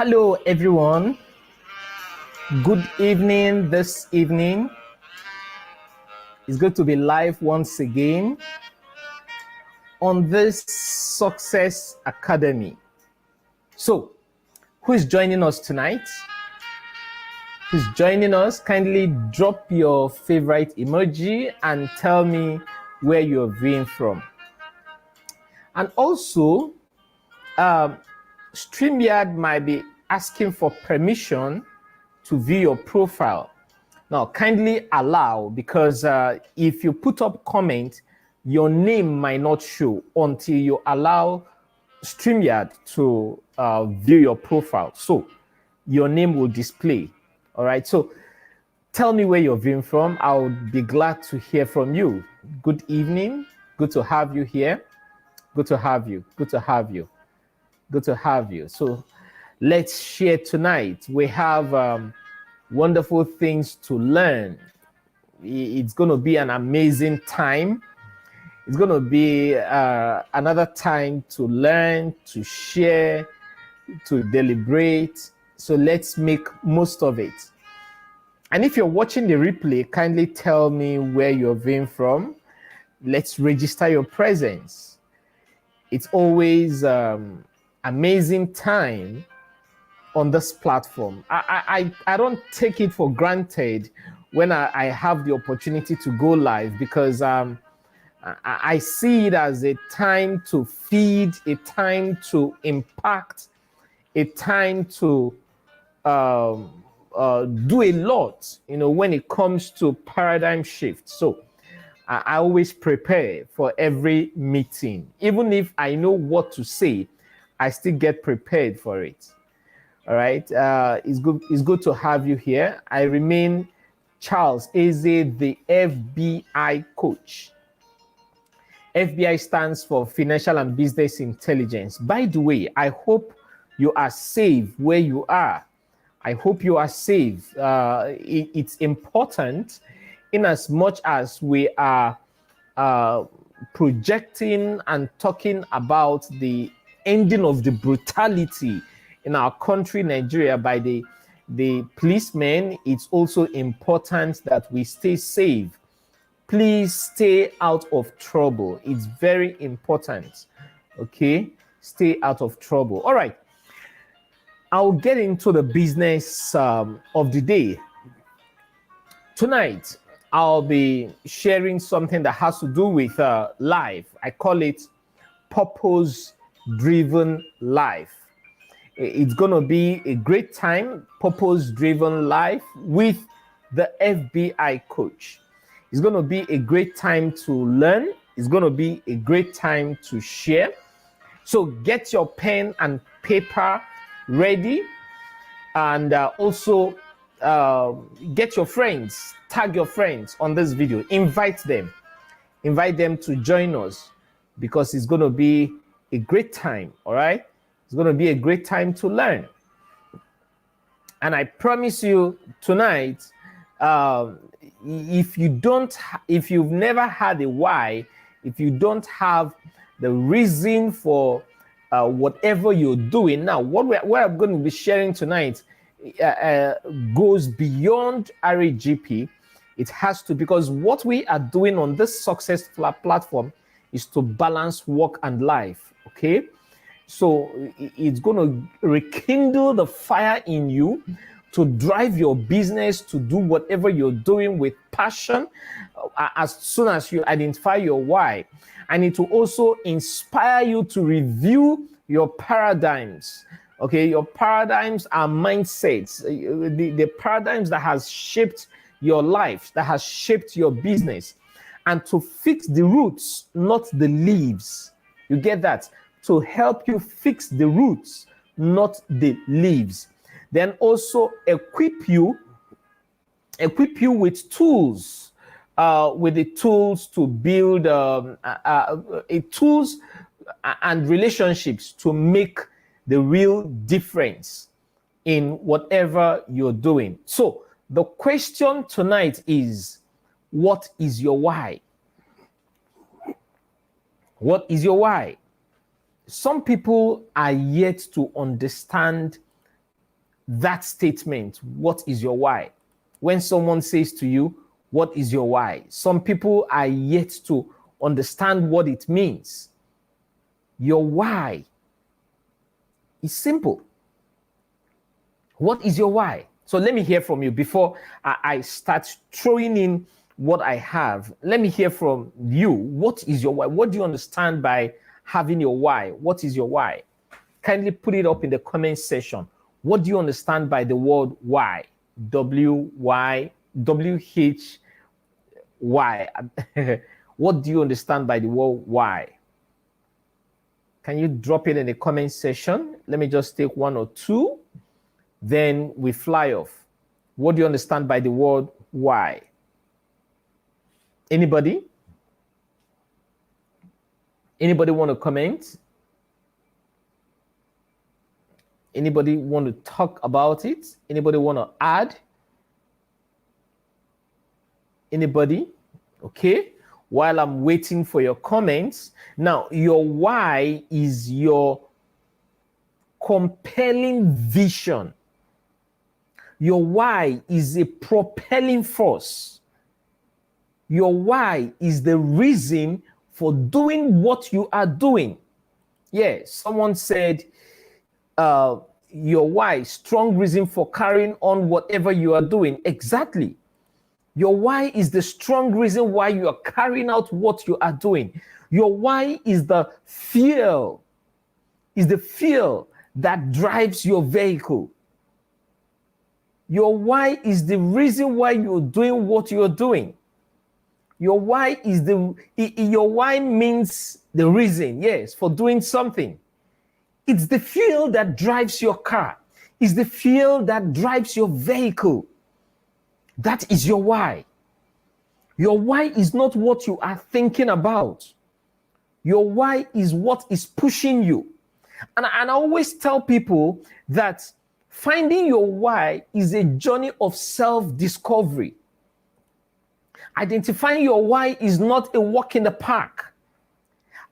Hello, everyone. Good evening. This evening is going to be live once again on this Success Academy. So, who is joining us tonight? Who's joining us? Kindly drop your favorite emoji and tell me where you're viewing from. And also, StreamYard might be asking for permission to view your profile. Now, kindly allow, because if you put up comment, your name might not show until you allow StreamYard to view your profile. So your name will display. All right. So tell me where you're viewing from. I'll be glad to hear from you. Good evening. Good to have you here. Good to have you. Good to have you. Good to have you. So let's share tonight. We have wonderful things to learn. It's going to be an amazing time. It's going to be another time to learn, to share, to deliberate. So let's make most of it. And if you're watching the replay, kindly tell me where you're viewing from. Let's register your presence. It's always amazing time on this platform. I don't take it for granted when I have the opportunity to go live, because I see it as a time to feed, a time to impact, a time to do a lot, when it comes to paradigm shift. So I always prepare for every meeting. Even if I know what to say, I still get prepared for it. All right. It's good to have you here. I remain Charles Eze, the FBI coach. FBI stands for Financial and Business Intelligence. By the way, I hope you are safe where you are. I hope you are safe. It's important, in as much as we are projecting and talking about the ending of the brutality in our country, Nigeria, by the policemen. It's also important that we stay safe. Please stay out of trouble. It's very important. Okay? Stay out of trouble. All right. I'll get into the business of the day. Tonight, I'll be sharing something that has to do with life. I call it purpose-driven life. It's going to be a great time, purpose-driven life with the FBI coach. It's going to be a great time to learn. It's going to be a great time to share. So get your pen and paper ready, and also get your friends, tag your friends on this video, invite them to join us, because it's going to be a great time. All right, it's going to be a great time to learn. And I promise you tonight, if you've never had a why, if you don't have the reason for whatever you're doing now, what I'm going to be sharing tonight goes beyond RAGP. It has to, because what we are doing on this success platform is to balance work and life. Okay, so it's going to rekindle the fire in you to drive your business, to do whatever you're doing with passion, as soon as you identify your why. And it will also inspire you to review your paradigms. Okay, your paradigms are mindsets, the paradigms that has shaped your life, that has shaped your business, and to fix the roots, not the leaves. You get that? To help you fix the roots, not the leaves. Then also equip you with tools, with the tools to build tools and relationships to make the real difference in whatever you're doing. So the question tonight is, what is your why? What is your why? Some people are yet to understand that statement, what is your why? When someone says to you, what is your why? Some people are yet to understand what it means. Your why is simple. What is your why? So let me hear from you before I start throwing in what I have. Let me hear from you. What is your why? What do you understand by having your why? What is your why? Kindly put it up in the comment section. What do you understand by the word why? W-Y, W-H-Y. What do you understand by the word why? Can you drop it in the comment section? Let me just take one or two. Then we fly off. What do you understand by the word why? Anybody? Anybody want to comment? Anybody want to talk about it? Anybody want to add? Anybody? Okay. While I'm waiting for your comments. Now, your why is your compelling vision. Your why is a propelling force. Your why is the reason for doing what you are doing. Yes, someone said, your why, strong reason for carrying on whatever you are doing. Exactly. Your why is the strong reason why you are carrying out what you are doing. Your why is the fuel, that drives your vehicle. Your why is the reason why you're doing what you're doing. Your why means the reason, yes, for doing something. It's the fuel that drives your car. It's the fuel that drives your vehicle. That is your why. Your why is not what you are thinking about. Your why is what is pushing you. And I always tell people that finding your why is a journey of self-discovery. Identifying your why is not a walk in the park.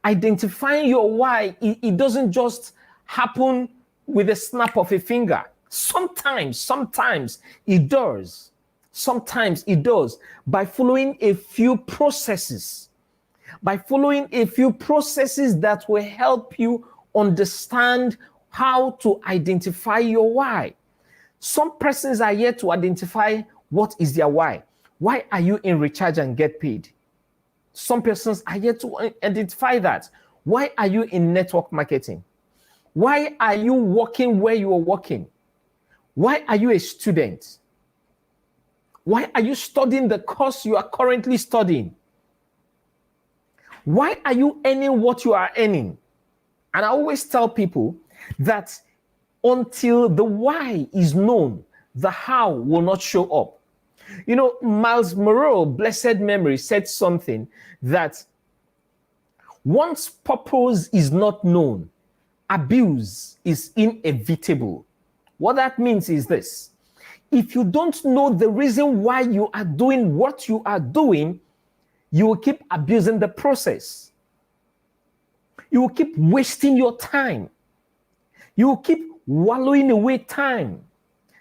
Identifying your why, it doesn't just happen with a snap of a finger. Sometimes it does. Sometimes it does by following a few processes. By following a few processes that will help you understand how to identify your why. Some persons are yet to identify what is their why. Why are you in Recharge and Get Paid? Some persons are yet to identify that. Why are you in network marketing? Why are you working where you are working? Why are you a student? Why are you studying the course you are currently studying? Why are you earning what you are earning? And I always tell people that until the why is known, the how will not show up. You know, Miles Monroe, blessed memory, said something that once purpose is not known, abuse is inevitable. What that means is this: if you don't know the reason why you are doing what you are doing, you will keep abusing the process. You will keep wasting your time. You will keep wallowing away time.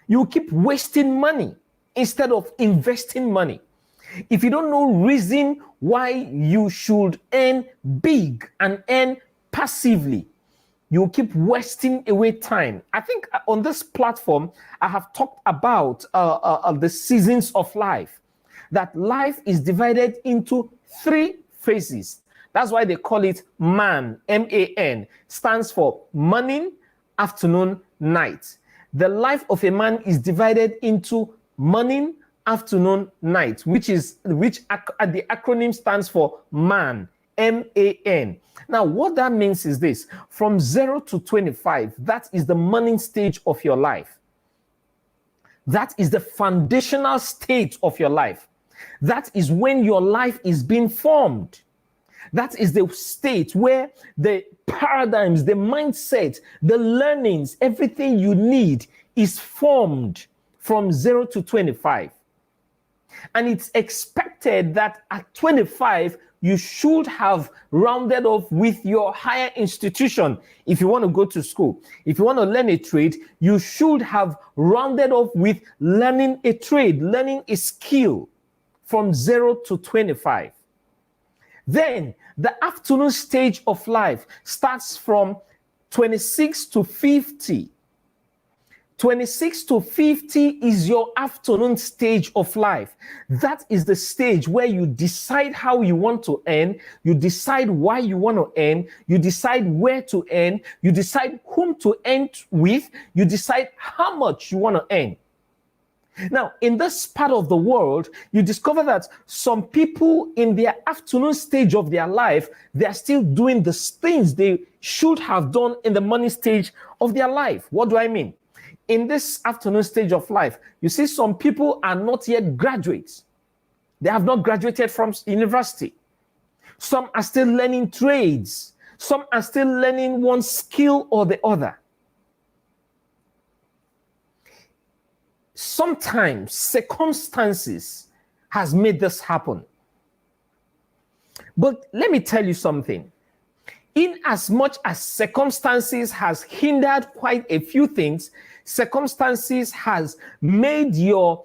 You will keep wasting money instead of investing money. If you don't know reason why you should earn big and earn passively, you will keep wasting away time. I think on this platform, I have talked about the seasons of life. That life is divided into 3 phases. That's why they call it MAN, M-A-N, stands for morning, afternoon, night. The life of a man is divided into morning, afternoon, night, which the acronym stands for MAN, M-A-N. Now, what that means is this: from 0 to 25, that is the morning stage of your life. That is the foundational state of your life. That is when your life is being formed. That is the state where the paradigms, the mindset, the learnings, everything you need is formed from 0 to 25. And it's expected that at 25, you should have rounded off with your higher institution. If you want to go to school, if you want to learn a trade, you should have rounded off with learning a trade, learning a skill from 0 to 25. Then the afternoon stage of life starts from 26 to 50. 26 to 50 is your afternoon stage of life. That is the stage where you decide how you want to earn, you decide why you want to earn, you decide where to earn, you decide whom to earn with, you decide how much you want to earn. Now, in this part of the world, you discover that some people in their afternoon stage of their life, they are still doing the things they should have done in the money stage of their life. What do I mean? In this afternoon stage of life, you see some people are not yet graduates. They have not graduated from university. Some are still learning trades. Some are still learning one skill or the other. Sometimes circumstances has made this happen. But let me tell you something. In as much as circumstances has hindered quite a few things, circumstances has made your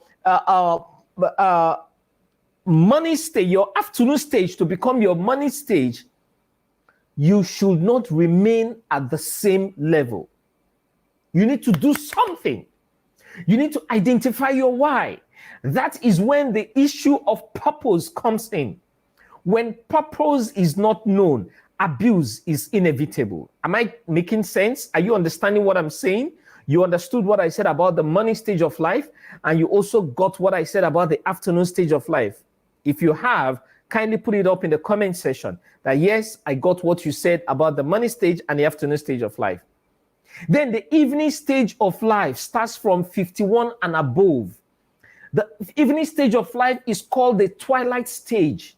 money stage, your afternoon stage to become your money stage, you should not remain at the same level. You need to do something. You need to identify your why. That is when the issue of purpose comes in. When purpose is not known, abuse is inevitable. Am I making sense? Are you understanding what I'm saying? You understood what I said about the money stage of life, and you also got what I said about the afternoon stage of life. If you have, kindly put it up in the comment section that yes, I got what you said about the money stage and the afternoon stage of life. Then the evening stage of life starts from 51 and above. The evening stage of life is called the twilight stage.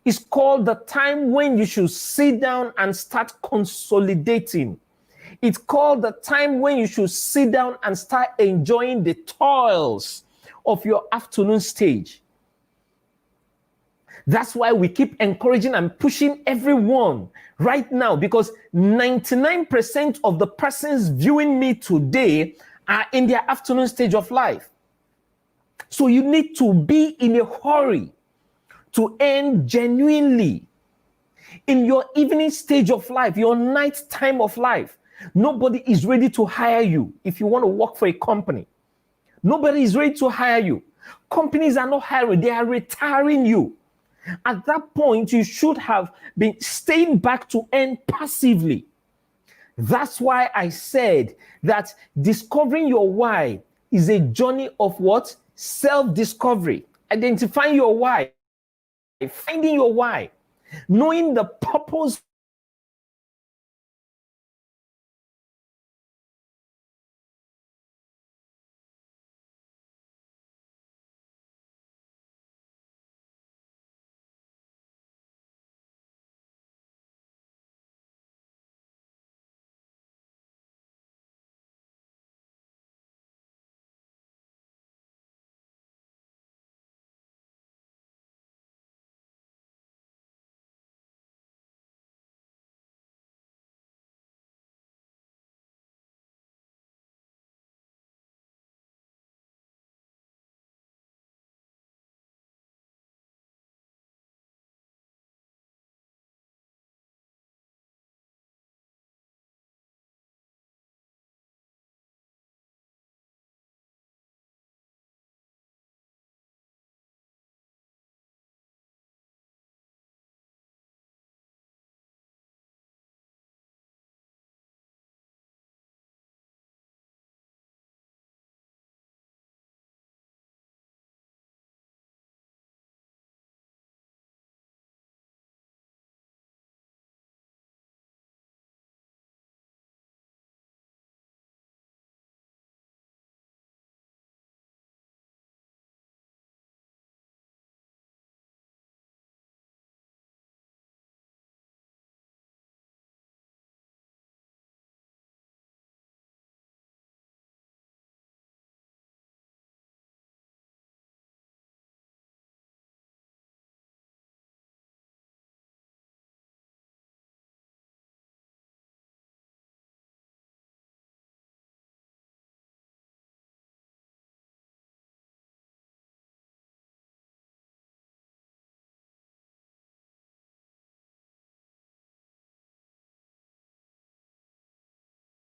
It's called the time when you should sit down and start consolidating. It's called the time when you should sit down and start enjoying the toils of your afternoon stage. That's why we keep encouraging and pushing everyone right now, because 99% of the persons viewing me today are in their afternoon stage of life. So you need to be in a hurry to earn genuinely. In your evening stage of life, your night time of life, nobody is ready to hire you if you want to work for a company. Nobody is ready to hire you. Companies are not hiring, they are retiring you. At that point, you should have been staying back to earn passively. That's why I said that discovering your why is a journey of what? Self-discovery. Identifying your why, finding your why, knowing the purpose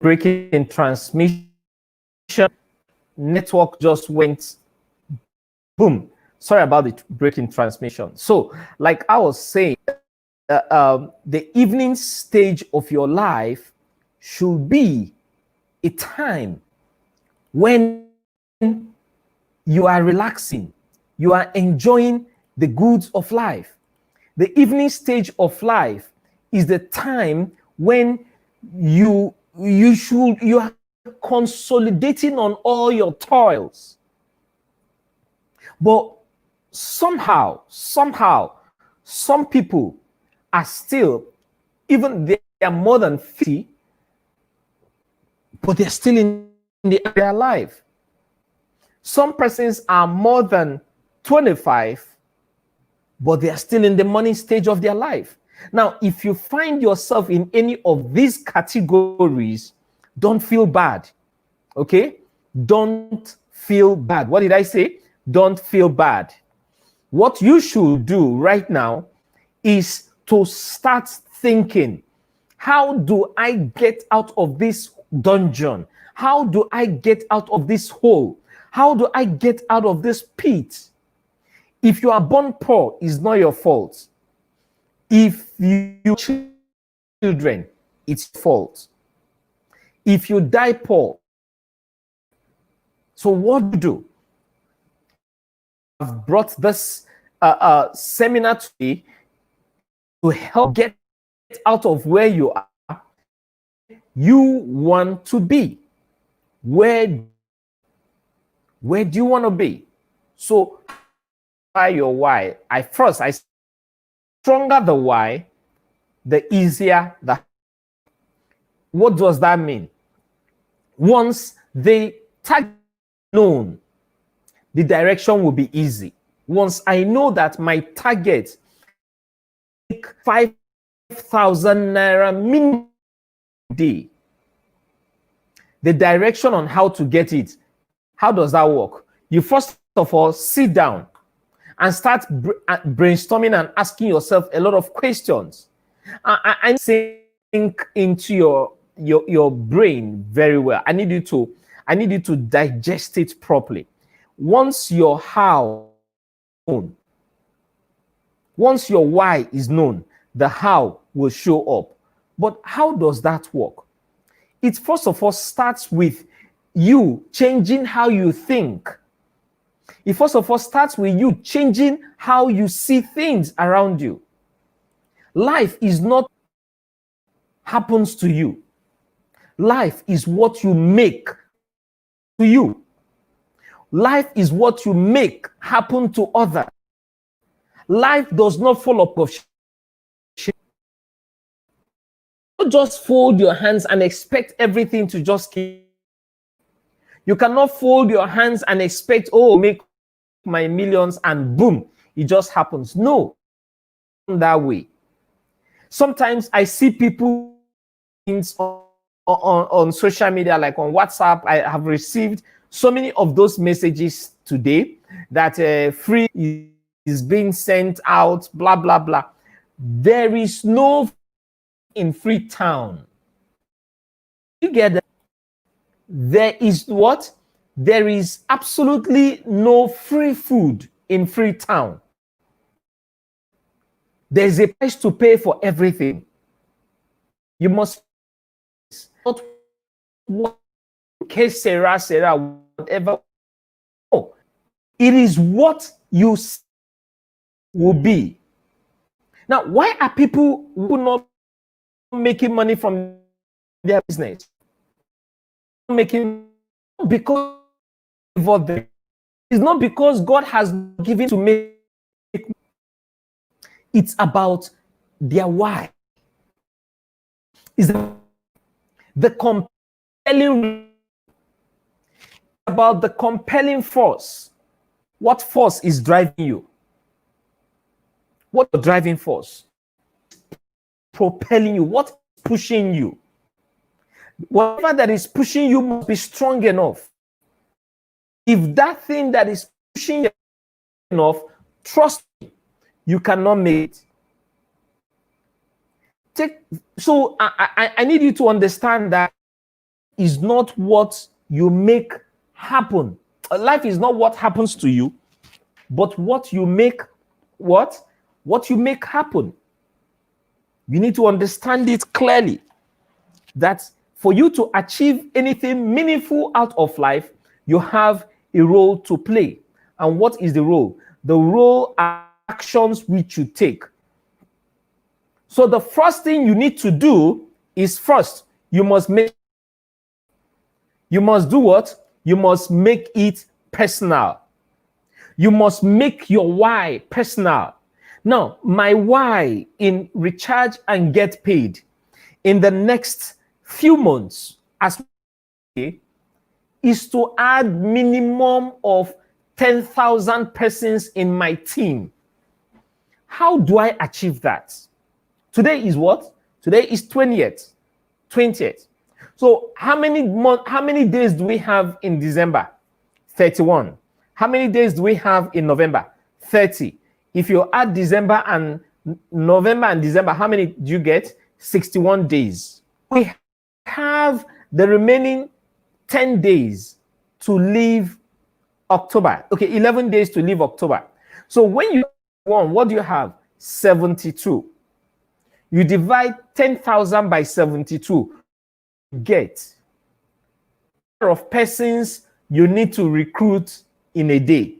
breaking transmission, network just went boom. Sorry about the breaking transmission. So, like I was saying, the evening stage of your life should be a time when you are relaxing, you are enjoying the goods of life. The evening stage of life is the time when you are consolidating on all your toils. But somehow, some people are still, even they are more than 50, but they're still in their life. Some persons are more than 25, but they are still in the money stage of their life. Now, if you find yourself in any of these categories, don't feel bad. Okay? Don't feel bad. What did I say? Don't feel bad. What you should do right now is to start thinking, how do I get out of this dungeon? How do I get out of this hole? How do I get out of this pit? If you are born poor, it's not your fault. If you children, it's your fault. If you die poor, so what do you do? I've brought this seminar today to help get out of where you are. You want to be. Where do you want to be? So, by your why, I stronger the why, the easier the. What does that mean? Once the target known, the direction will be easy. Once I know that my target is 5,000 naira minimum day, the direction on how to get it, how does that work? You first of all sit down and start brainstorming and asking yourself a lot of questions. I sink into your brain very well. I need you to digest it properly. Once your how known, once your why is known, the how will show up. But how does that work? It first of all starts with you changing how you think. It first of all starts with you changing how you see things around you. Life is not happens to you. Life is what you make to you. Life is what you make happen to others. Life does not fall up of shit. Don't just fold your hands and expect everything to just keep. You cannot fold your hands and expect, oh, make my millions and boom, it just happens. No, that way. Sometimes I see people on social media, like on WhatsApp. I have received so many of those messages today that free is being sent out, blah, blah, blah. There is no in Freetown. You get that? There is what? There is absolutely no free food in Freetown. There's a price to pay for everything. You must not whatever. No, it is what you will be. Now, why are people who not making money from their business? Making because it's not because God has given to make. It's about their why. Is the compelling, about the compelling force. What force is driving you? What the driving force? Propelling you. What is pushing you? Whatever that is pushing you must be strong enough. If that thing that is pushing you enough, trust me, you cannot make it. So I need you to understand that is not what you make happen. Life is not what happens to you, but what you make what you make happen. You need to understand it clearly that for you to achieve anything meaningful out of life, you have a role to play. And what is the role? The role are actions which you take. So the first thing you need to do is first, you must do what? You must make it personal. You must make your why personal. Now, my why in Recharge and Get Paid in the next few months as is to add minimum of 10,000 persons in my team. How do I achieve that? Today is what? Today is 20th. So how many days do we have in December? 31. How many days do we have in November? 30. If you add December and November and December, how many do you get? 61 days. We have the remaining 10 days to leave October. Okay, 11 days to leave October. So when you what do you have? 72. You divide 10,000 by 72. Get number of persons you need to recruit in a day.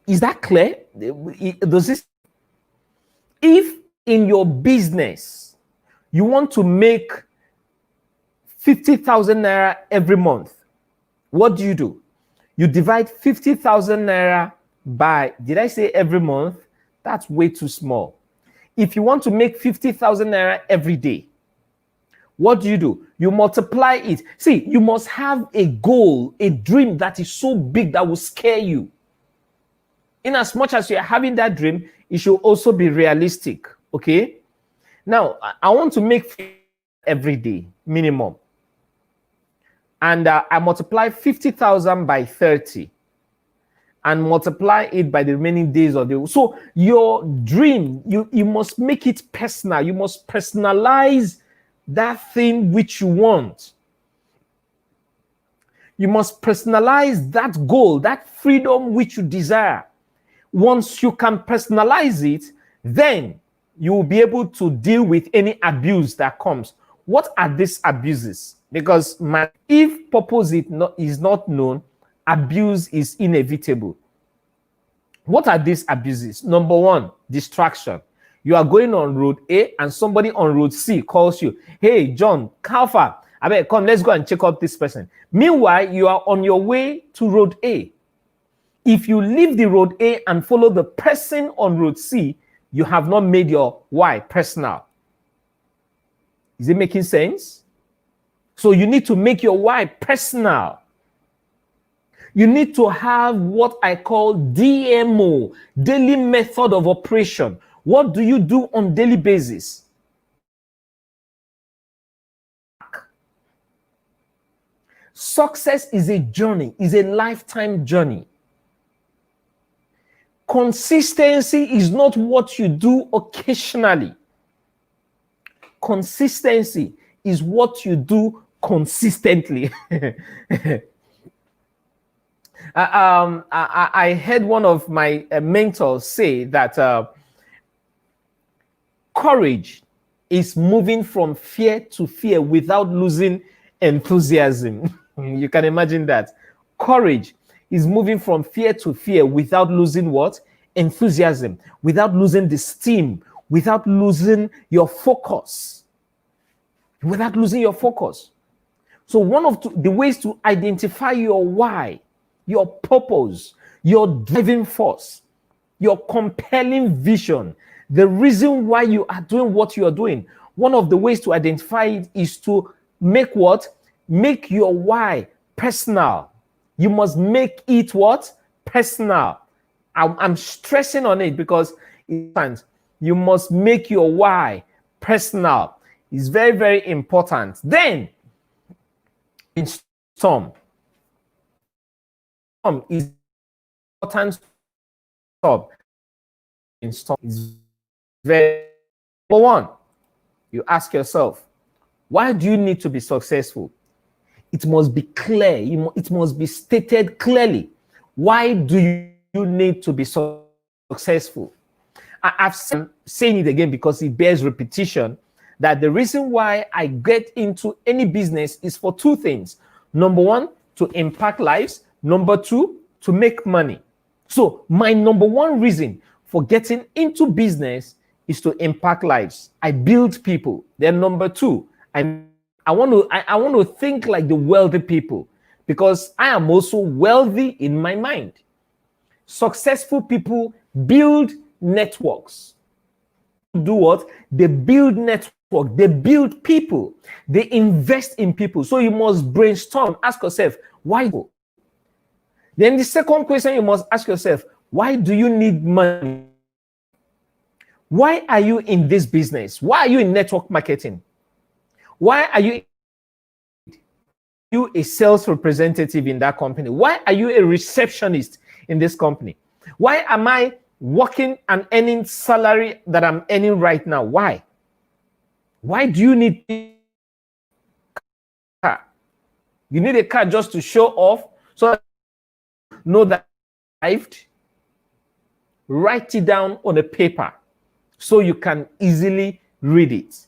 Is that clear? Does this? If in your business you want to make 50,000 naira every month, what do? You divide 50,000 naira by, did I say every month? That's way too small. If you want to make 50,000 naira every day, what do? You multiply it. See, you must have a goal, a dream that is so big that will scare you. In as much as you're having that dream, it should also be realistic. Okay? Now, I want to make every day minimum. And I multiply 50,000 by 30 and multiply it by the remaining days of the week. So your dream, you must make it personal. You must personalize that thing which you want. You must personalize that goal, that freedom which you desire. Once you can personalize it, then you will be able to deal with any abuse that comes. What are these abuses? Because if purpose is not known, abuse is inevitable. What are these abuses? Number one, distraction. You are going on road A and somebody on road C calls you. Hey, John, how far? I mean, come, let's go and check out this person. Meanwhile, you are on your way to road A. If you leave the road A and follow the person on road C, you have not made your why personal. Is it making sense? So you need to make your why personal. You need to have what I call DMO, daily method of operation. What do you do on daily basis? Success is a journey, is a lifetime journey. Consistency is not what you do occasionally. Consistency is what you do consistently. I heard one of my mentors say that courage is moving from fear to fear without losing enthusiasm. You can imagine that. Courage is moving from fear to fear without losing what? Enthusiasm, without losing the steam, without losing your focus. Without losing your focus. So one of the ways to identify your why, your purpose, your driving force, your compelling vision, the reason why you are doing what you are doing, one of the ways to identify it is to make what? Make your why personal. You must make it what? Personal. I'm stressing on it because you must make your why personal. It's very, very important. Then, in storm is important. In storm is very number one. You ask yourself, Why do you need to be successful? It must be clear. It must be stated clearly. Why do you need to be successful? I've saying it again because it bears repetition, that the reason why I get into any business is for two things. Number one, to impact lives. Number two, to make money. So my number one reason for getting into business is to impact lives. I build people. Then number two, I want to think like the wealthy people, because I am also wealthy in my mind. Successful people build networks. Do what? They build network. They build people. They invest in people. So you must brainstorm. Ask yourself, why? Then the second question you must ask yourself, why do you need money? Why are you in this business? Why are you in network marketing? Why are you a sales representative in that company? Why are you a receptionist in this company? Why am I working and earning salary that I'm earning right now? Why? Why do you need a car? You need a car just to show off, so know that arrived. Write it down on a paper so you can easily read it.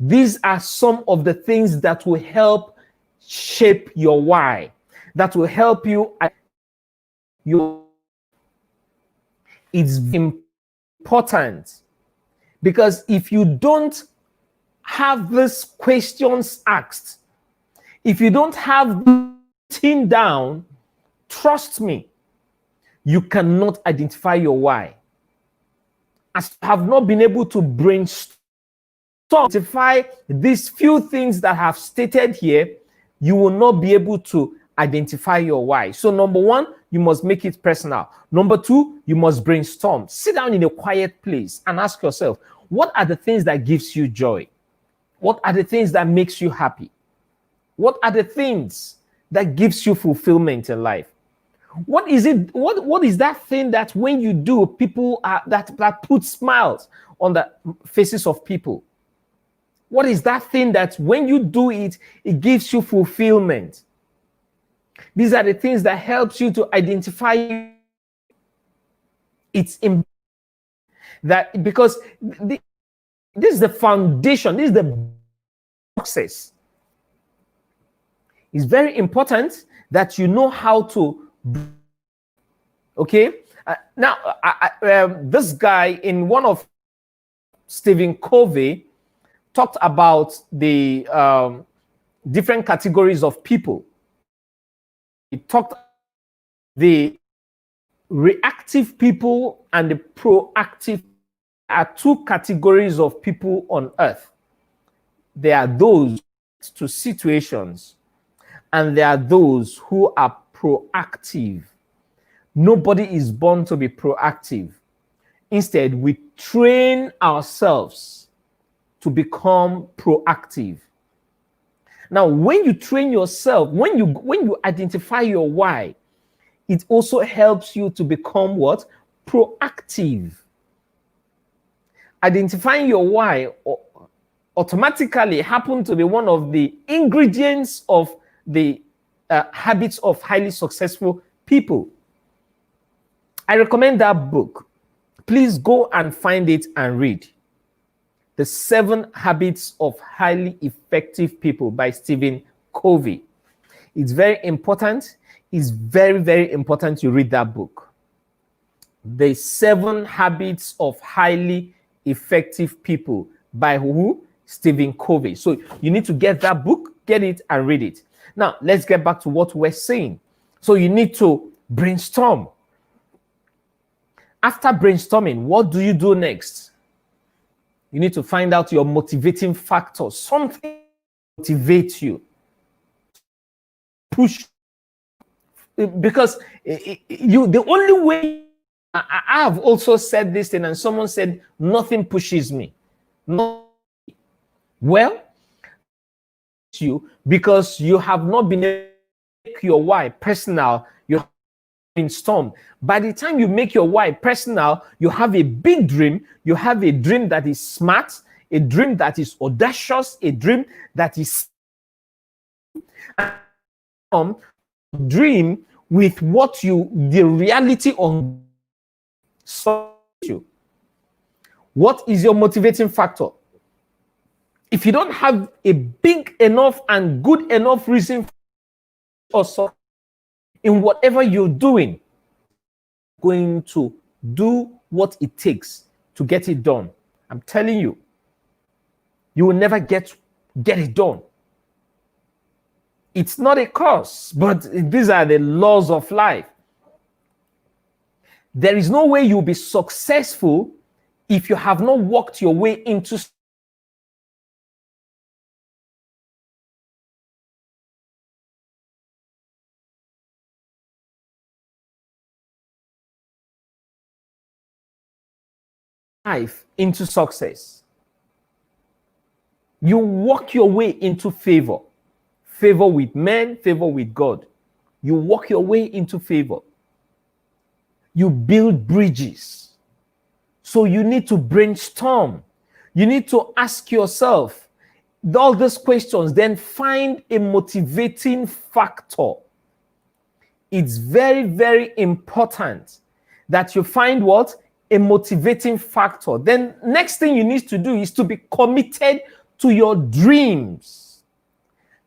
These are some of the things that will help shape your why, that will help you. It's important, because if you don't have these questions asked, if you don't have written down, trust me, you cannot identify your why. As you have not been able to brainstorm, identify these few things that I have stated here, you will not be able to identify your why. So number one, you must make it personal. Number two, you must brainstorm. Sit down in a quiet place and ask yourself, what are the things that gives you joy? What are the things that makes you happy? What are the things that gives you fulfillment in life? What is it? What is that thing that when you do, people are that put smiles on the faces of people? What is that thing that when you do it, it gives you fulfillment? These are the things that helps you to identify. It's in that, because this is the foundation. This is the success. It's very important that you know how to. Okay. Now, this guy in one of Stephen Covey talked about the different categories of people. He talked the reactive people and the proactive are two categories of people on earth. There are those to situations, and there are those who are proactive. Nobody is born to be proactive. Instead, we train ourselves to become proactive. Now, when you train yourself, when you identify your why, it also helps you to become what? Proactive. Identifying your why automatically happen to be one of the ingredients of the habits of highly successful people. I recommend that book. Please go and find it and read. The 7 Habits of Highly Effective People by Stephen Covey. It's very important. It's very, very important you read that book. The 7 Habits of Highly Effective People by who? Stephen Covey. So you need to get that book, get it and read it. Now, let's get back to what we're saying. So you need to brainstorm. After brainstorming, what do you do next? You need to find out your motivating factor. Something motivates you. Push. Because the only way, I have also said this thing, and someone said, nothing pushes me. No. Well, you, because you have not been able to make your why personal, you have been stormed. By the time you make your why personal, you have a big dream, you have a dream that is smart, a dream that is audacious, a dream that is dream with what the reality on you. What is your motivating factor? If you don't have a big enough and good enough reason or so in whatever you're doing, going to do what it takes to get it done. I'm telling you, you will never get it done. It's not a curse, but these are the laws of life. There is no way you'll be successful if you have not walked your way into life, into success. You walk your way into favor. Favor with men, favor with God. You walk your way into favor. You build bridges. So you need to brainstorm. You need to ask yourself all these questions, then find a motivating factor. It's very, very important that you find what? A motivating factor. Then next thing you need to do is to be committed to your dreams.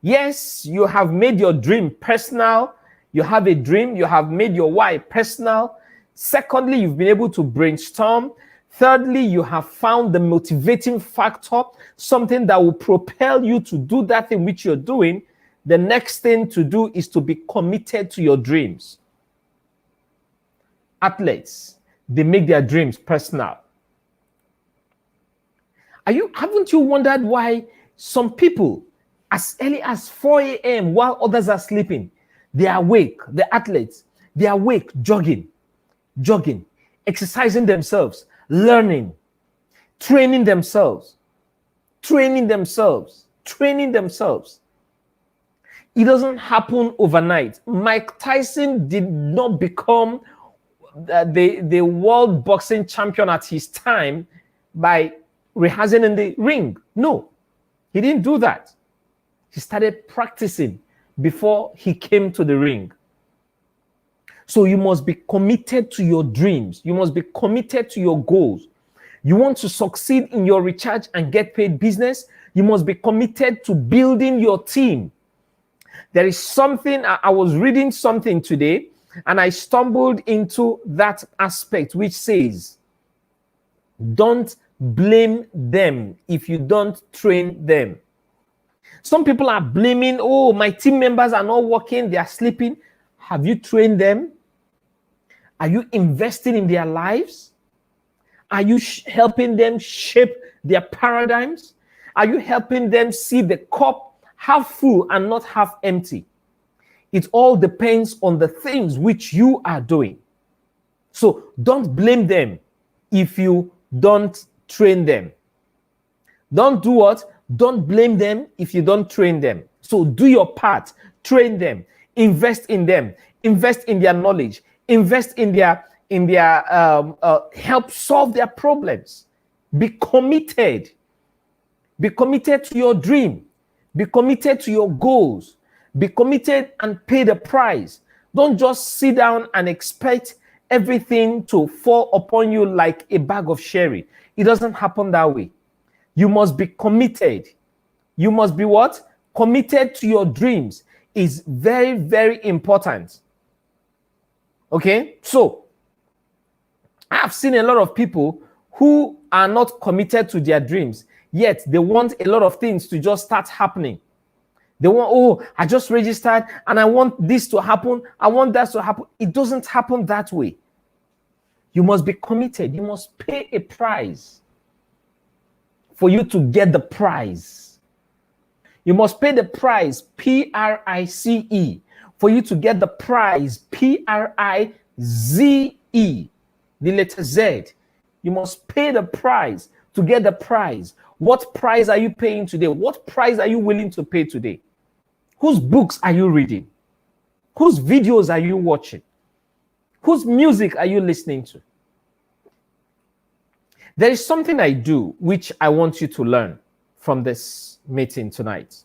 Yes, you have made your dream personal. You have a dream. You have made your why personal. Secondly, you've been able to brainstorm. Thirdly, you have found the motivating factor, something that will propel you to do that thing which you're doing. The next thing to do is to be committed to your dreams. Athletes, they make their dreams personal. Haven't you wondered why some people, as early as 4 a.m. while others are sleeping, they are awake, the athletes, they are awake, jogging, exercising themselves, learning, training themselves. It doesn't happen overnight. Mike Tyson did not become the world boxing champion at his time by rehearsing in the ring. No, he didn't do that. He started practicing before he came to the ring. So you must be committed to your dreams. You must be committed to your goals. You want to succeed in your recharge and get paid business, you must be committed to building your team. There is something, I was reading something today, and I stumbled into that aspect which says, don't blame them if you don't train them. Some people are blaming, oh, my team members are not working, they are sleeping. Have you trained them? Are you investing in their lives? Are you helping them shape their paradigms? Are you helping them see the cup half full and not half empty? It all depends on the things which you are doing. So don't blame them if you don't train them. Don't do what? Don't blame them if you don't train them. So do your part, train them, invest in them, invest in their knowledge, invest in their help solve their problems. Be committed. Be committed to your dream. Be committed to your goals. Be committed and pay the price. Don't just sit down and expect everything to fall upon you like a bag of sherry. It doesn't happen that way. You must be committed. You must be what? Committed to your dreams. Is very, very important. Okay? So, I have seen a lot of people who are not committed to their dreams, yet they want a lot of things to just start happening. They want, oh, I just registered and I want this to happen. I want that to happen. It doesn't happen that way. You must be committed. You must pay a price for you to get the prize. You must pay the price, P-R-I-C-E, for you to get the prize, P-R-I-Z-E, the letter Z. You must pay the price to get the prize. What price are you paying today? What price are you willing to pay today? Whose books are you reading? Whose videos are you watching? Whose music are you listening to? There is something I do which I want you to learn from this meeting tonight.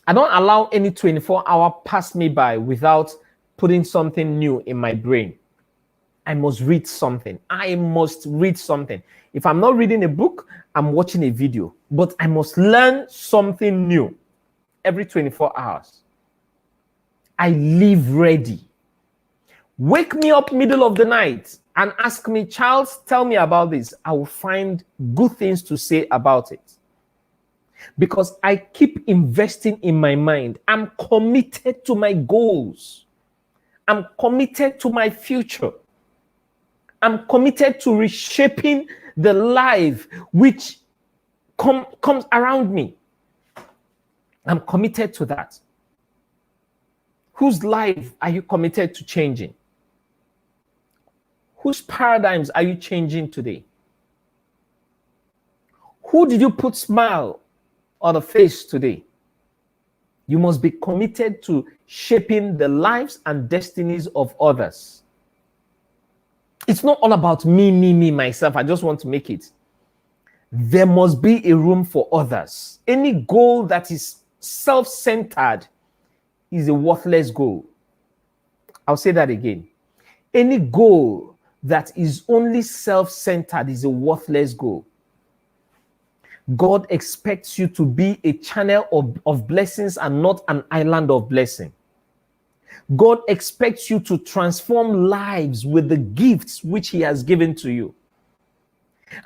I don't allow any 24-hour pass me by without putting something new in my brain. I must read something. I must read something. If I'm not reading a book, I'm watching a video. But I must learn something new every 24 hours. I live ready. Wake me up middle of the night and ask me, Charles, tell me about this. I will find good things to say about it. Because I keep investing in my mind. I'm committed to my goals. I'm committed to my future. I'm committed to reshaping the life which comes around me. I'm committed to that. Whose life are you committed to changing? Whose paradigms are you changing today? Who did you put smile on the face today? You must be committed to shaping the lives and destinies of others. It's not all about me, myself. I just want to make it. There must be a room for others. Any goal that is self-centered is a worthless goal. I'll say that again. Any goal that is only self-centered is a worthless goal. God expects you to be a channel of blessings and not an island of blessing. God expects you to transform lives with the gifts which He has given to you.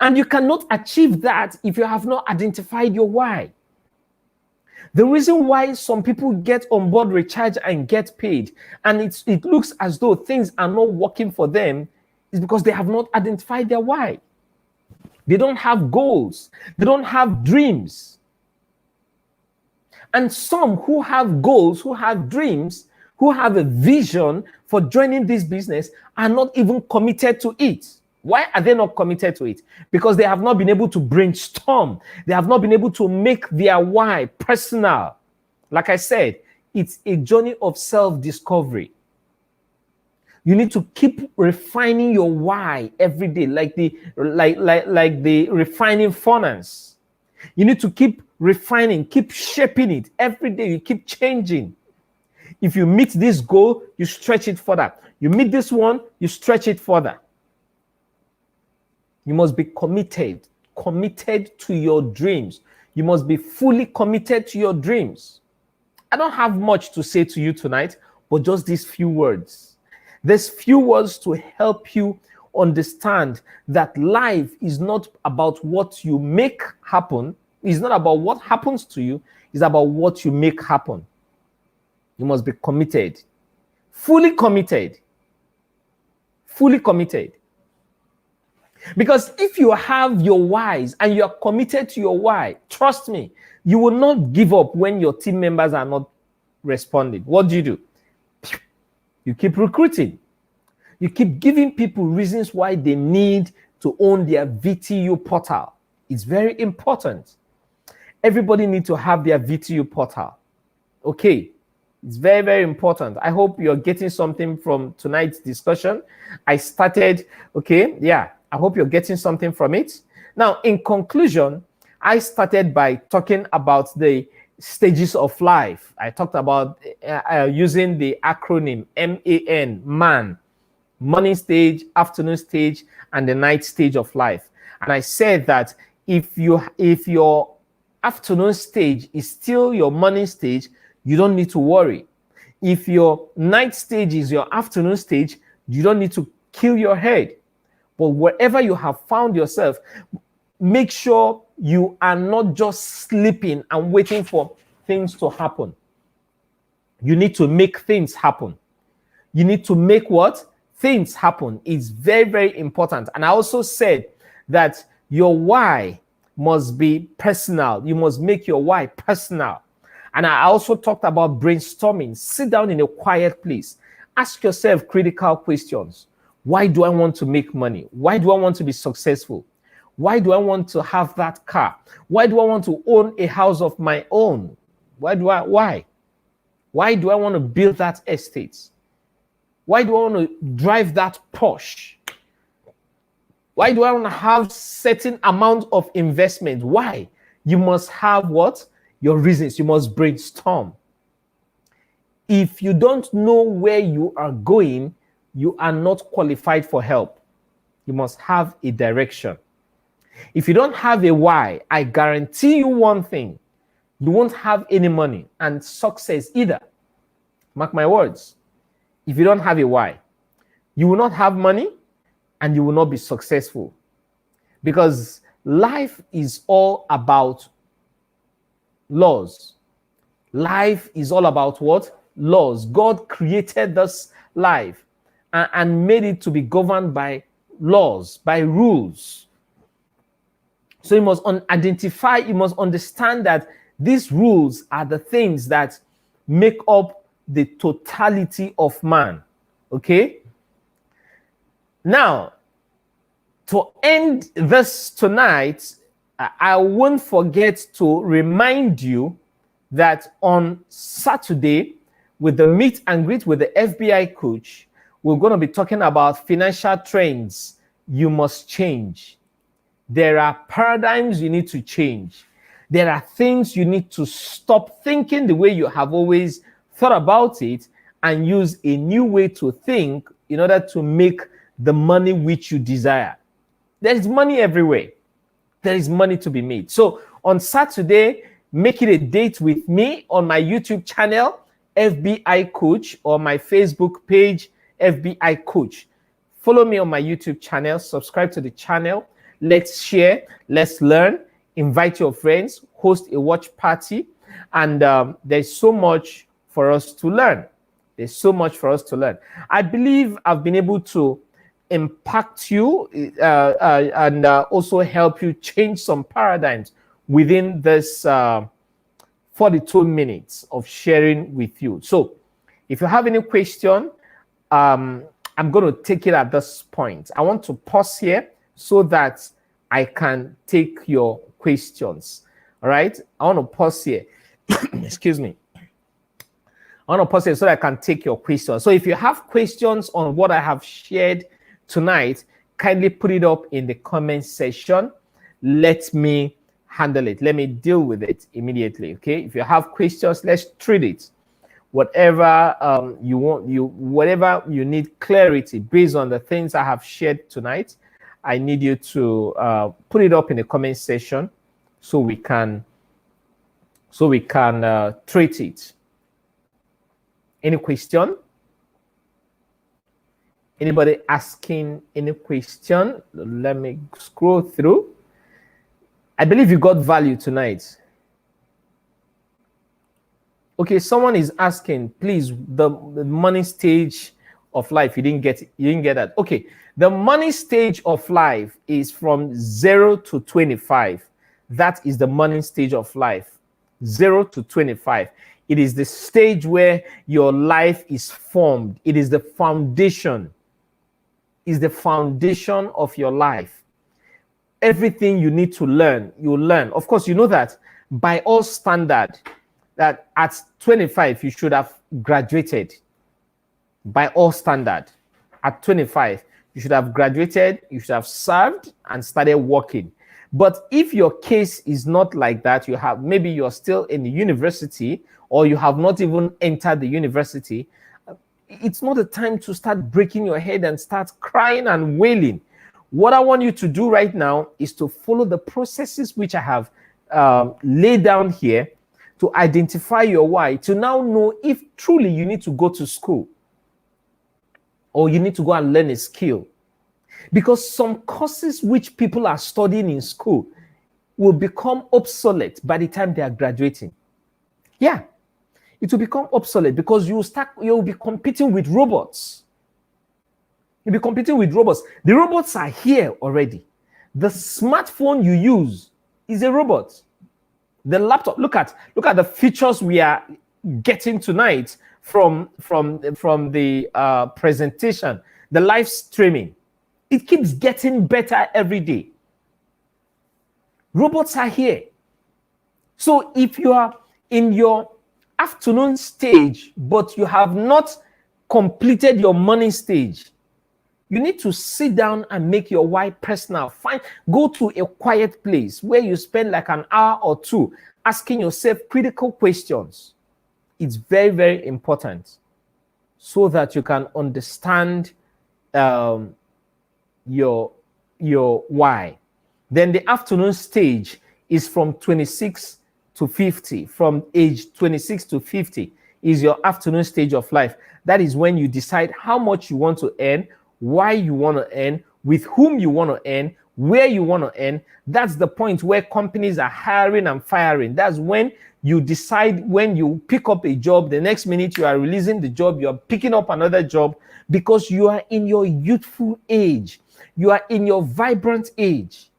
And you cannot achieve that if you have not identified your why. The reason why some people get on board recharge and get paid, and it looks as though things are not working for them, is because they have not identified their why. They don't have goals. They don't have dreams. And some who have goals, who have dreams, who have a vision for joining this business are not even committed to it. Why are they not committed to it? Because they have not been able to brainstorm. They have not been able to make their why personal. Like I said, it's a journey of self-discovery. You need to keep refining your why every day, like the refining furnace. You need to keep refining, keep shaping it every day. You keep changing. If you meet this goal, you stretch it further. You meet this one, you stretch it further. You must be committed to your dreams. You must be fully committed to your dreams. I don't have much to say to you tonight, but just these few words. There's few words to help you understand that life is not about what you make happen. It's not about what happens to you. It's about what you make happen. You must be committed. Fully committed. Fully committed. Because if you have your whys and you are committed to your why, trust me, you will not give up when your team members are not responding. What do? You keep recruiting. You keep giving people reasons why they need to own their VTU portal. It's very important. Everybody needs to have their VTU portal. Okay. It's very, very important. I hope you're getting something from tonight's discussion. I hope you're getting something from it. Now, in conclusion, I started by talking about the stages of life. I talked about using the acronym MAN, morning stage, afternoon stage, and the night stage of life. And I said that if your afternoon stage is still your morning stage, you don't need to worry. If your night stage is your afternoon stage, you don't need to kill your head. But wherever you have found yourself, make sure you are not just sleeping and waiting for things to happen. You need to make things happen. You need to make what? Things happen. It's very, very important. And I also said that your why must be personal. You must make your why personal. And I also talked about brainstorming. Sit down in a quiet place. Ask yourself critical questions. Why do I want to make money? Why do I want to be successful? Why do I want to have that car? Why do I want to own a house of my own? Why do I want to build that estate? Why do I want to drive that Porsche? Why do I want to have certain amount of investment? Why? You must have what? Your reasons. You must brainstorm. If you don't know where you are going, you are not qualified for help. You must have a direction. If you don't have a why, I guarantee you one thing: you won't have any money and success either. Mark my words. If you don't have a why, you will not have money and you will not be successful. Because life is all about laws. Life is all about what? Laws. God created this life and made it to be governed by laws, by rules. So you must identify, you must understand that these rules are the things that make up the totality of man. Okay? Now, to end this tonight, I won't forget to remind you that on Saturday, with the meet and greet with the FBI coach, we're going to be talking about financial trends you must change. There are paradigms you need to change. There are things you need to stop thinking the way you have always thought about it and use a new way to think in order to make the money which you desire. There is money everywhere. There is money to be made. So on Saturday, make it a date with me on my YouTube channel, FBI Coach, or my Facebook page, FBI Coach. Follow me on my YouTube channel, subscribe to the channel. Let's share, let's learn, invite your friends, host a watch party, and there's so much for us to learn. There's so much for us to learn. I believe I've been able to impact you and also help you change some paradigms within this 42 minutes of sharing with you. So if you have any question, I'm going to take it at this point. I want to pause here so that I can take your questions. All right. I want to pause here. Excuse me. I want to pause here so that I can take your questions. So if you have questions on what I have shared tonight, kindly put it up in the comment section. Let me handle it. Let me deal with it immediately. Okay. If you have questions, let's treat it. Whatever you want, whatever you need clarity based on the things I have shared tonight, I need you to put it up in the comment section so we can treat it. Any question? Anybody asking any question? Let me scroll through. I believe you got value tonight. Okay, someone is asking, please, the money stage of life. You didn't get that. Okay, the money stage of life is from 0 to 25. That is the money stage of life. 0 to 25. It is the stage where your life is formed. It is the foundation. Is the foundation of your life. Everything you need to learn, you learn. Of course, you know that by all standard, that at 25 you should have graduated. By all standard, at 25 you should have graduated, you should have served and started working. But if your case is not like that, you have, maybe you're still in the university or you have not even entered the university, it's not the time to start breaking your head and start crying and wailing. What I want you to do right now is to follow the processes which I have laid down here to identify your why, to now know if truly you need to go to school or you need to go and learn a skill. Because some courses which people are studying in school will become obsolete by the time they are graduating. Yeah, it will become obsolete because you'll be competing with robots. You'll be competing with robots. The robots are here already. The smartphone you use is a robot. The laptop, look at the features we are getting tonight from the presentation, the live streaming. It keeps getting better every day. Robots are here. So if you are in your afternoon stage, but you have not completed your morning stage, You need to sit down and make your why personal. Go to a quiet place where you spend like an hour or two asking yourself critical questions. It's very, very important so that you can understand your why. Then the afternoon stage is from 26 to 50. From age 26 to 50 is your afternoon stage of life. That is when you decide how much you want to earn, why you want to earn, with whom you want to earn, where you want to earn. That's the point where companies are hiring and firing. That's when you decide, when you pick up a job, the next minute you are releasing the job, you are picking up another job, because you are in your youthful age. You are in your vibrant age.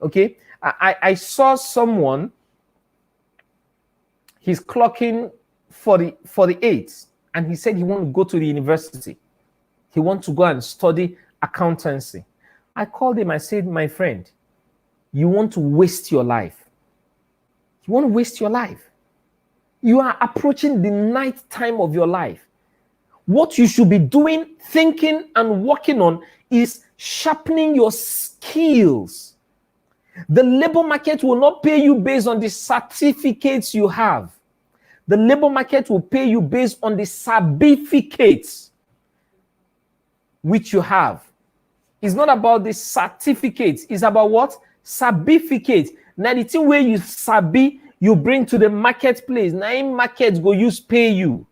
Okay? I saw someone, he's clocking 48, and he said he wants to go to the university. He wants to go and study accountancy. I called him, I said, my friend, you want to waste your life. You want to waste your life. You are approaching the night time of your life. What you should be doing, thinking, and working on is sharpening your skills. The labor market will not pay you based on the certificates you have. The labor market will pay you based on the certificates which you have. It's not about the certificates. It's about what? Certificate. Now the thing where you sabi, you bring to the marketplace. Now in markets go use pay you.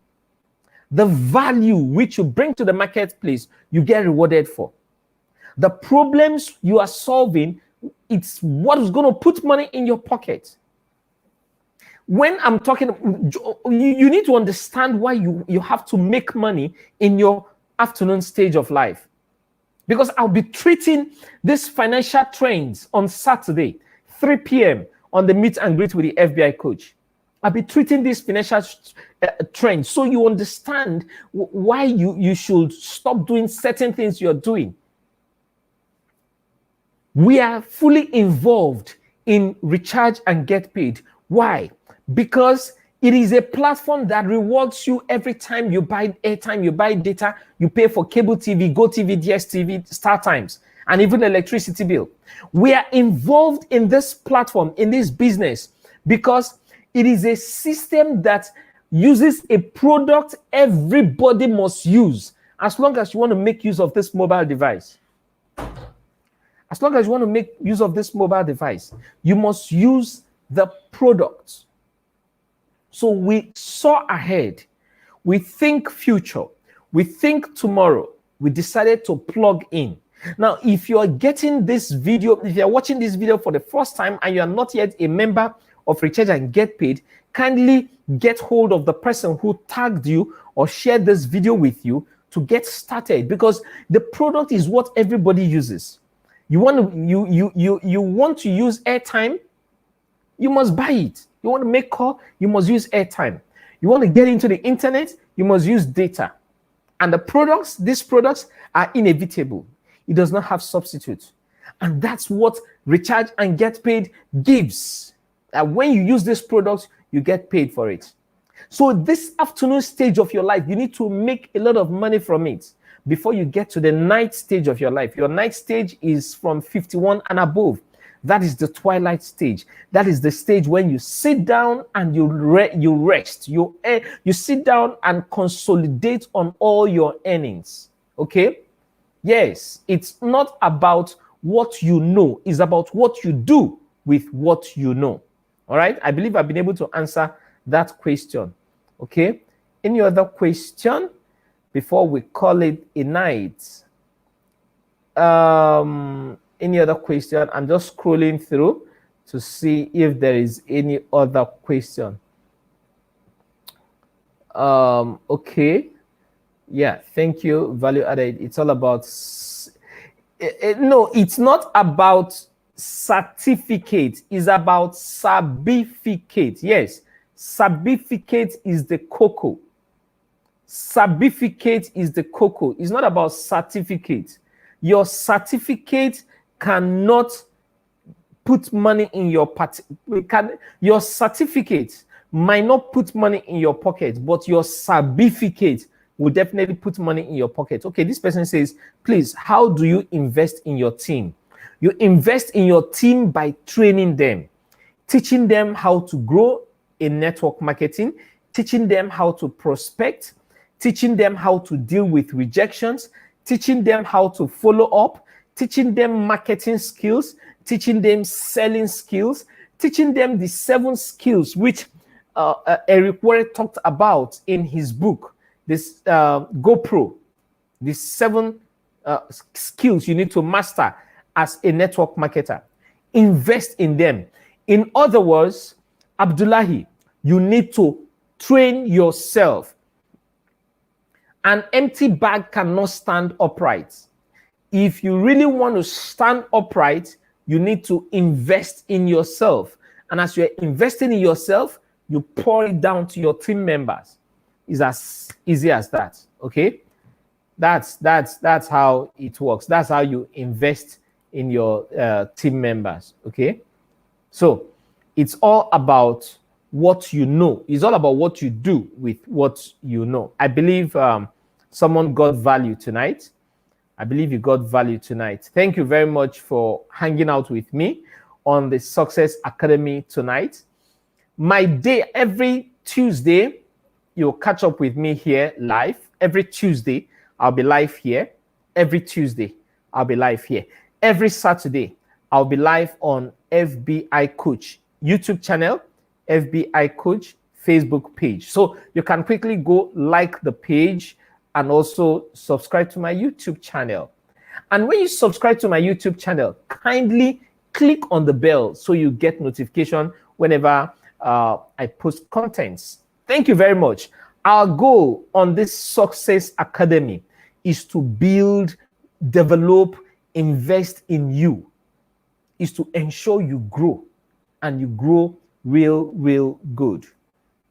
The value which you bring to the marketplace, you get rewarded for. The problems you are solving, it's what is going to put money in your pocket. When I'm talking, you need to understand why you have to make money in your afternoon stage of life. Because I'll be treating these financial trends on Saturday, 3 p.m. on the meet and greet with the FBI coach. I'll be treating these financial trends so you understand why you should stop doing certain things you're doing. We are fully involved in Recharge and Get Paid. Why? Because it is a platform that rewards you every time you buy airtime, you buy data, you pay for cable TV, GoTV, DSTV, StarTimes, and even electricity bill. We are involved in this platform, in this business, because it is a system that uses a product everybody must use, as long as you want to make use of this mobile device. As long as you want to make use of this mobile device, you must use the product. So we saw ahead, we think future, we think tomorrow, we decided to plug in. Now, if you're getting this video, if you're watching this video for the first time and you're not yet a member of Recharge and Get Paid, kindly get hold of the person who tagged you or shared this video with you to get started, because the product is what everybody uses. You want to use airtime, you must buy it. You want to make call, you must use airtime. You want to get into the internet, you must use data. And these products are inevitable. It does not have substitute. And that's what Recharge and Get Paid gives. When you use this product, you get paid for it. So this afternoon stage of your life, you need to make a lot of money from it before you get to the night stage of your life. Your night stage is from 51 and above. That is the twilight stage. That is the stage when you sit down and you rest. You sit down and consolidate on all your earnings. Okay? Yes, it's not about what you know. It's about what you do with what you know. All right? I believe I've been able to answer that question. Okay? Any other question before we call it a night? Any other question? I'm just scrolling through to see if there is any other question. Okay. Yeah, thank you. Value added. It's all about... no, it's not about certificate. It's about certificate. Yes, certificate is the cocoa. Certificate is the cocoa. It's not about certificate. Your certificate cannot put money in your your certificate might not put money in your pocket, but your certificate will definitely put money in your pocket. Okay, this person says, please, how do you invest in your team? You invest in your team by training them, teaching them how to grow in network marketing, teaching them how to prospect, teaching them how to deal with rejections, teaching them how to follow up, teaching them marketing skills, teaching them selling skills, teaching them the 7 skills which Eric Worre talked about in his book, this GoPro, the 7 skills you need to master as a network marketer. Invest in them. In other words, Abdullahi, you need to train yourself. An empty bag cannot stand upright. If you really want to stand upright, you need to invest in yourself. And as you're investing in yourself, you pour it down to your team members. It's as easy as that, okay? That's how it works. That's how you invest in your team members, okay? So it's all about what you know. It's all about what you do with what you know. I believe someone got value tonight. I believe you got value tonight. Thank you very much for hanging out with me on the Success Academy tonight. My day, every Tuesday, you'll catch up with me here live. Every Tuesday, I'll be live here. Every Tuesday, I'll be live here. Every Saturday, I'll be live on FBI Coach YouTube channel, FBI Coach Facebook page. So you can quickly go like the page and also subscribe to my YouTube channel. And when you subscribe to my YouTube channel, kindly click on the bell so you get notification whenever I post contents. Thank you very much. Our goal on this Success Academy is to build, develop, invest in you, is to ensure you grow and you grow real good.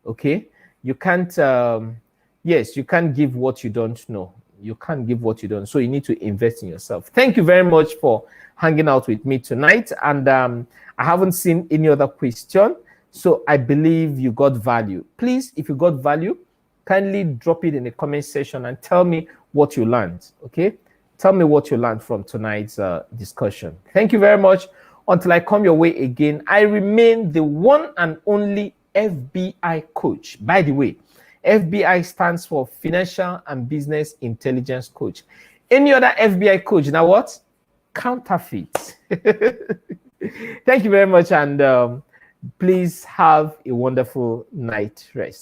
Okay? You can't, yes, you can't give what you don't know. You can't give what you don't. So you need to invest in yourself. Thank you very much for hanging out with me tonight. And I haven't seen any other question. So I believe you got value. Please, if you got value, kindly drop it in the comment section and tell me what you learned. Okay? Tell me what you learned from tonight's discussion. Thank you very much. Until I come your way again, I remain the one and only FBI Coach. By the way, FBI stands for Financial and Business Intelligence Coach. Any other FBI coach, now what? Counterfeit. Thank you very much, and please have a wonderful night rest.